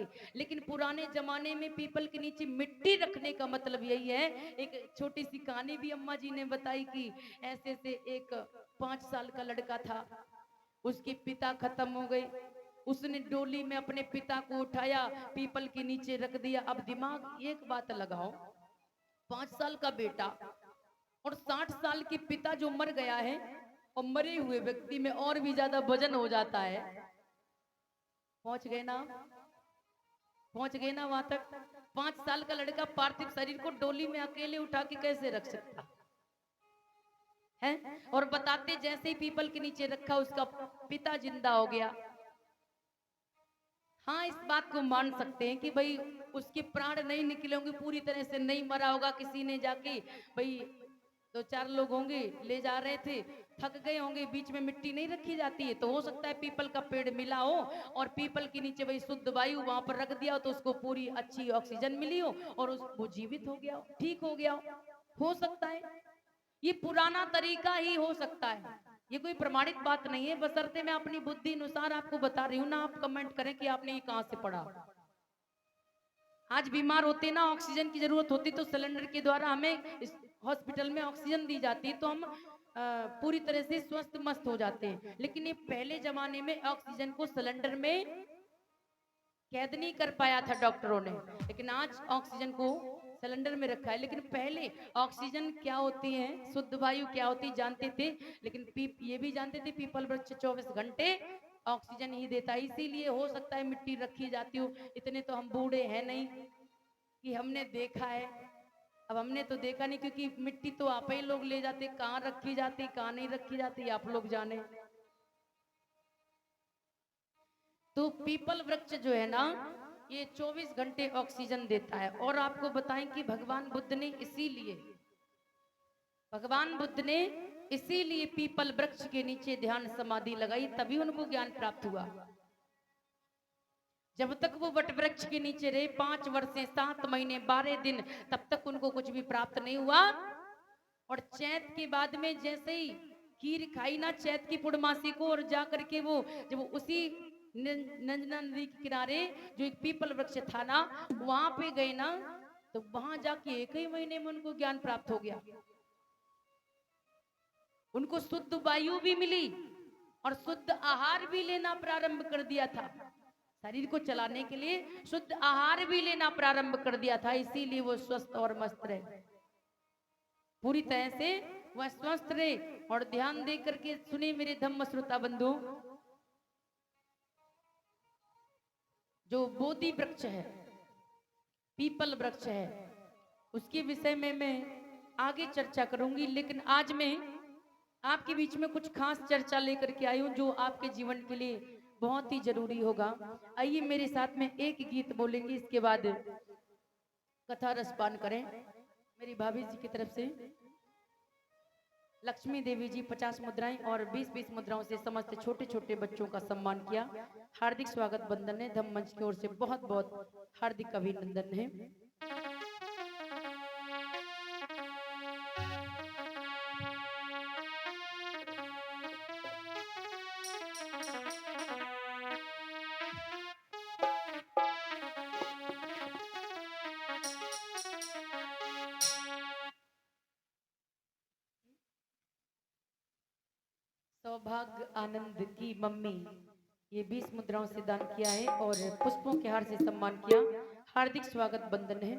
के। लेकिन पुराने जमाने में पीपल के नीचे मिट्टी रखने का मतलब यही है। एक छोटी सी कहानी भी अम्मा जी ने बताई कि ऐसे से एक 5 साल का लड़का था, उसके पिता खत्म हो गए, उसने डोली में अपने पिता को उठाया, पीपल के नीचे रख दिया। अब दिमाग एक बात लगाओ, 5 साल का बेटा और 60 साल के पिता जो मर गया है, और मरे हुए व्यक्ति में और भी ज्यादा वजन हो जाता है। पहुंच गए ना, पहुंच गए ना वहां तक। 5 साल का लड़का पार्थिव शरीर को डोली में अकेले उठा के कैसे रख सकता है? और बताते जैसे ही पीपल के नीचे रखा, उसका पिता जिंदा हो गया। हाँ, इस बात को मान सकते हैं कि भाई उसके प्राण नहीं निकले होंगे, पूरी तरह से नहीं मरा होगा, किसी ने जाके भाई 2-4 लोग होंगे ले जा रहे थे, थक गए होंगे, बीच में मिट्टी नहीं रखी जाती है, तो हो सकता है पीपल का पेड़ मिला हो और पीपल के नीचे वही शुद्ध वायु वहां पर रख दिया हो, तो उसको पूरी अच्छी ऑक्सीजन मिली हो और वो जीवित हो गया हो, ठीक हो गया हो सकता है। ये पुराना तरीका ही हो सकता है, ये कोई प्रमाणित बात नहीं है, बशर्ते मैं अपनी बुद्धि अनुसार आपको बता रही हूँ ना। आप कमेंट करें कि आपने ये कहां से पढ़ा। आज बीमार होते ना, ऑक्सीजन की जरूरत होती तो सिलेंडर के द्वारा हमें इस हॉस्पिटल में ऑक्सीजन दी जाती है, तो हम पूरी तरह से स्वस्थ मस्त हो जाते हैं। लेकिन ये पहले जमाने में ऑक्सीजन को सिलेंडर में कैद नहीं कर पाया था डॉक्टरों ने, लेकिन आज ऑक्सीजन को सिलेंडर में रखा है। लेकिन पहले ऑक्सीजन क्या होती है, शुद्ध वायु क्या होती है जानते थे, लेकिन ये भी जानते थे पीपल वृक्ष 24 घंटे ऑक्सीजन ही देता है। इसीलिए हो सकता है मिट्टी रखी जाती हो। इतने तो हम बूढ़े हैं नहीं कि हमने देखा है। अब हमने तो देखा नहीं, क्योंकि मिट्टी तो आप ही लोग ले जाते, कहाँ रखी जाती कहाँ नहीं रखी जाती आप लोग जाने। तो पीपल वृक्ष जो है ना, ये 24 घंटे ऑक्सीजन देता है। और आपको बताएं कि भगवान बुद्ध ने इसीलिए पीपल वृक्ष के नीचे ध्यान समाधि लगाई, तभी उनको ज्ञान प्राप्त हुआ। जब तक वो वट वृक्ष के नीचे रहे 5 वर्ष 7 महीने 12 दिन, तब तक उनको कुछ भी प्राप्त नहीं हुआ। और चैत के बाद में जैसे ही खीर खाई ना चैत की पूर्णमासी को, और जा करके वो जब उसी नंजना नदी के किनारे जो एक पीपल वृक्ष था ना, वहां पे गए ना, तो वहां जाके 1 ही महीने में उनको ज्ञान प्राप्त हो गया। उनको शुद्ध वायु भी मिली और शुद्ध आहार भी लेना प्रारंभ कर दिया था। शरीर को चलाने के लिए शुद्ध आहार भी लेना प्रारंभ कर दिया था, इसीलिए वो स्वस्थ और मस्त रहे, पूरी तरह से वह स्वस्थ रहे। और ध्यान दे करके सुने मेरे धम्म श्रोता बंधु, जो बोधि वृक्ष है, पीपल वृक्ष है, उसके विषय में मैं आगे चर्चा करूंगी। लेकिन आज मैं आपके बीच में कुछ खास चर्चा लेकर के आई हूं, जो आपके जीवन के लिए बहुत ही जरूरी होगा। आइए मेरे साथ में एक गीत बोलेंगे, इसके बाद कथा रसपान करें। मेरी भाभी जी की तरफ से लक्ष्मी देवी जी 50 मुद्राएं और 20-20 मुद्राओं से समस्त छोटे छोटे बच्चों का सम्मान किया। हार्दिक स्वागत बंदन है, धम्म मंच की ओर से बहुत बहुत हार्दिक अभिनंदन है। सौभाग्य आनंद की मम्मी ये 20 मुद्राओं से दान किया है और पुष्पों के हार से सम्मान किया। हार्दिक स्वागत बंदन है।